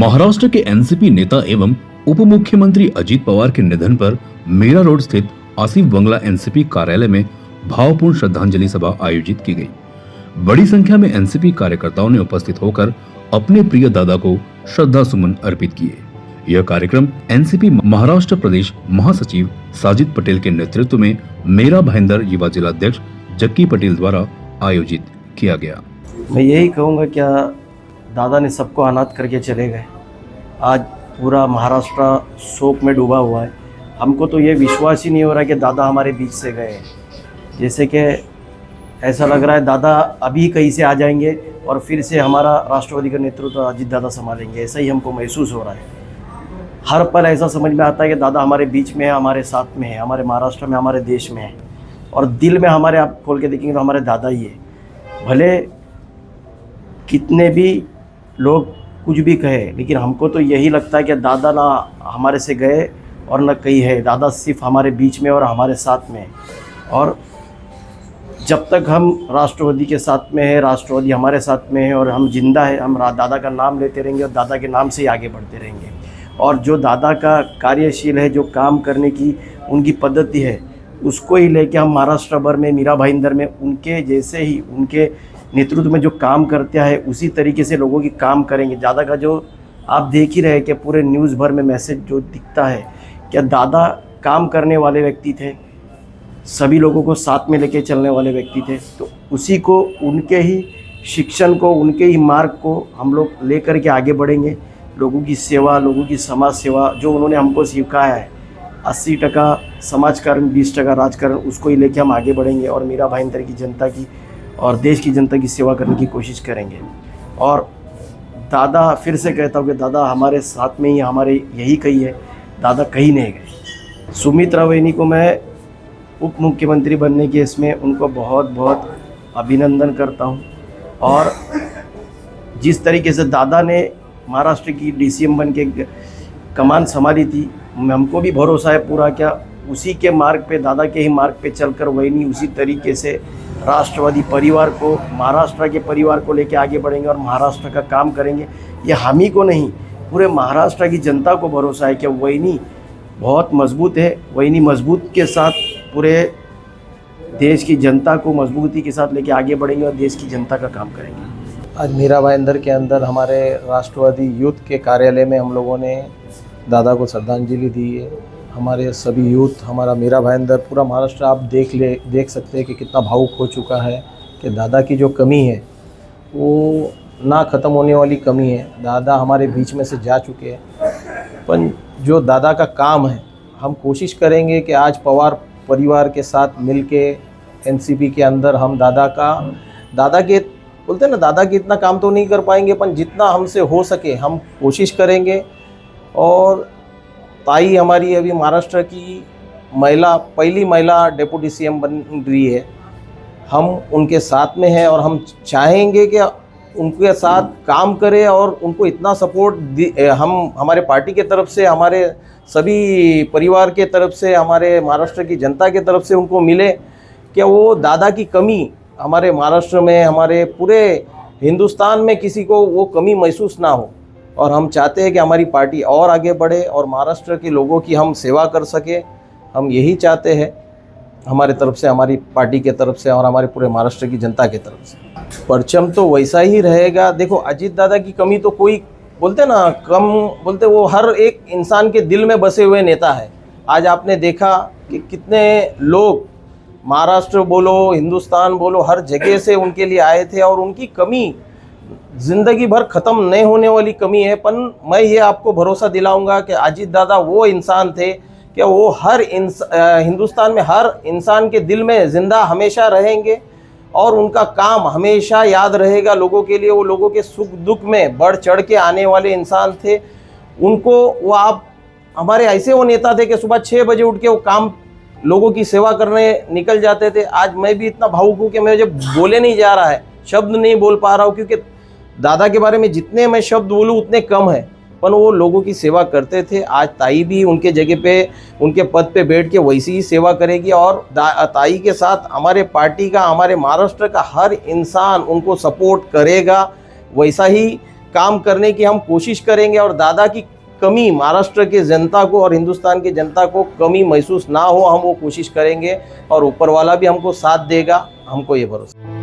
महाराष्ट्र के एनसीपी नेता एवं उप मुख्यमंत्री अजित पवार के निधन पर मीरा रोड स्थित आसिफ बंगला एनसीपी कार्यालय में भावपूर्ण श्रद्धांजलि सभा आयोजित की गई। बड़ी संख्या में एनसीपी कार्यकर्ताओं ने उपस्थित होकर अपने प्रिय दादा को श्रद्धा सुमन अर्पित किए। यह कार्यक्रम एनसीपी महाराष्ट्र प्रदेश महासचिव साजिद पटेल के नेतृत्व में मेरा भाईंदर युवा जिलाध्यक्ष जक्की पटेल द्वारा आयोजित किया गया। मैं यही कहूँगा, क्या दादा ने सबको अनाथ करके चले गए। आज पूरा महाराष्ट्र शोक में डूबा हुआ है। हमको तो ये विश्वास ही नहीं हो रहा कि दादा हमारे बीच से गए। जैसे कि ऐसा लग रहा है दादा अभी कहीं से आ जाएंगे और फिर से हमारा राष्ट्रवादी का नेतृत्व अजित दादा संभालेंगे, ऐसा ही हमको महसूस हो रहा है। हर पल ऐसा समझ में आता है कि दादा हमारे बीच में है, हमारे साथ में है, हमारे महाराष्ट्र में, हमारे देश में है और दिल में हमारे, आप खोल के देखेंगे तो हमारे दादा ही है। भले कितने भी लोग कुछ भी कहे, लेकिन हमको तो यही लगता है कि दादा ना हमारे से गए और न कहीं है। दादा सिर्फ हमारे बीच में और हमारे साथ में है। और जब तक हम राष्ट्रवादी के साथ में है, राष्ट्रवादी हमारे साथ में है और हम जिंदा है, हम दादा का नाम लेते रहेंगे और दादा के नाम से ही आगे बढ़ते रहेंगे। और जो दादा का कार्यशील है, जो काम करने की उनकी पद्धति है, उसको ही लेके हम महाराष्ट्र भर में, मीरा भाईंदर में उनके जैसे ही, उनके नेतृत्व में जो काम करते हैं उसी तरीके से लोगों की काम करेंगे। दादा का जो आप देख ही रहे कि पूरे न्यूज़ भर में मैसेज जो दिखता है, क्या दादा काम करने वाले व्यक्ति थे, सभी लोगों को साथ में लेके चलने वाले व्यक्ति थे। तो उसी को, उनके ही शिक्षण को, उनके ही मार्ग को हम लोग लेकर के आगे बढ़ेंगे। लोगों की सेवा, लोगों की समाज सेवा जो उन्होंने हमको सिखाया है, 80% समाजकारण 20% राजकारण, उसको ही लेके हम आगे बढ़ेंगे और मीरा भाईंदर की जनता की और देश की जनता की सेवा करने की कोशिश करेंगे। और दादा, फिर से कहता हूँ कि दादा हमारे साथ में ही, हमारे यही कही है, दादा कहीं नहीं गए। सुमित्रा वहिनी को मैं उप मुख्यमंत्री बनने के इसमें उनको बहुत बहुत अभिनंदन करता हूँ। और जिस तरीके से दादा ने महाराष्ट्र की डीसीएम बन के कमान संभाली थी, हमको भी भरोसा है पूरा, क्या उसी के मार्ग पे, दादा के ही मार्ग पे चलकर वहिनी उसी तरीके से राष्ट्रवादी परिवार को, महाराष्ट्र के परिवार को लेके आगे बढ़ेंगे और महाराष्ट्र का काम करेंगे। ये हम ही को नहीं, पूरे महाराष्ट्र की जनता को भरोसा है कि वहिनी बहुत मजबूत है। वहिनी मजबूत के साथ पूरे देश की जनता को मजबूती के साथ लेके आगे बढ़ेंगे और देश की जनता का काम करेंगे। आज मीरा भाईंदर के अंदर हमारे राष्ट्रवादी यूथ के कार्यालय में हम लोगों ने दादा को श्रद्धांजलि दी है। हमारे सभी यूथ, हमारा मीरा भाईंदर, पूरा महाराष्ट्र आप देख सकते हैं कि कितना भावुक हो चुका है कि दादा की जो कमी है वो ना ख़त्म होने वाली कमी है। दादा हमारे बीच में से जा चुके हैं, पर जो दादा का काम है, हम कोशिश करेंगे कि आज पवार परिवार के साथ मिलके एनसीपी के अंदर हम दादा के बोलते हैं ना, दादा के इतना काम तो नहीं कर पाएंगे, पर जितना हमसे हो सके हम कोशिश करेंगे। और ताई हमारी अभी महाराष्ट्र की पहली महिला डेप्यूटी सीएम बन रही है, हम उनके साथ में हैं और हम चाहेंगे कि उनके साथ काम करें और उनको इतना सपोर्ट हम हमारे पार्टी के तरफ से, हमारे सभी परिवार के तरफ से, हमारे महाराष्ट्र की जनता के तरफ से उनको मिले कि वो दादा की कमी हमारे महाराष्ट्र में, हमारे पूरे हिंदुस्तान में किसी को वो कमी महसूस ना हो। और हम चाहते हैं कि हमारी पार्टी और आगे बढ़े और महाराष्ट्र के लोगों की हम सेवा कर सके। हम यही चाहते हैं हमारे तरफ से, हमारी पार्टी के तरफ से और हमारे पूरे महाराष्ट्र की जनता के तरफ से। परचम तो वैसा ही रहेगा। देखो, अजित दादा की कमी तो कोई बोलते ना, कम बोलते, वो हर एक इंसान के दिल में बसे हुए नेता है। आज आपने देखा कि कितने लोग, महाराष्ट्र बोलो, हिंदुस्तान बोलो, हर जगह से उनके लिए आए थे और उनकी कमी ज़िंदगी भर ख़त्म नहीं होने वाली कमी है। पर मैं ये आपको भरोसा दिलाऊंगा कि अजित दादा वो इंसान थे कि वो हिंदुस्तान में हर इंसान के दिल में ज़िंदा हमेशा रहेंगे और उनका काम हमेशा याद रहेगा लोगों के लिए। वो लोगों के सुख दुख में बढ़ चढ़ के आने वाले इंसान थे। उनको वो, आप हमारे ऐसे वो नेता थे कि सुबह 6 बजे उठ के वो काम, लोगों की सेवा करने निकल जाते थे। आज मैं भी इतना भावुक हूँ कि मैं जब बोले नहीं जा रहा है, शब्द नहीं बोल पा रहा हूँ, क्योंकि दादा के बारे में जितने मैं शब्द बोलूँ उतने कम है, पर वो लोगों की सेवा करते थे। आज ताई भी उनके जगह पे, उनके पद पे बैठ के वैसी ही सेवा करेगी और ताई के साथ हमारे पार्टी का, हमारे महाराष्ट्र का हर इंसान उनको सपोर्ट करेगा। वैसा ही काम करने की हम कोशिश करेंगे और दादा की कमी महाराष्ट्र के जनता को और हिंदुस्तान की जनता को कमी महसूस ना हो, हम वो कोशिश करेंगे और ऊपर वाला भी हमको साथ देगा, हमको ये भरोसा है।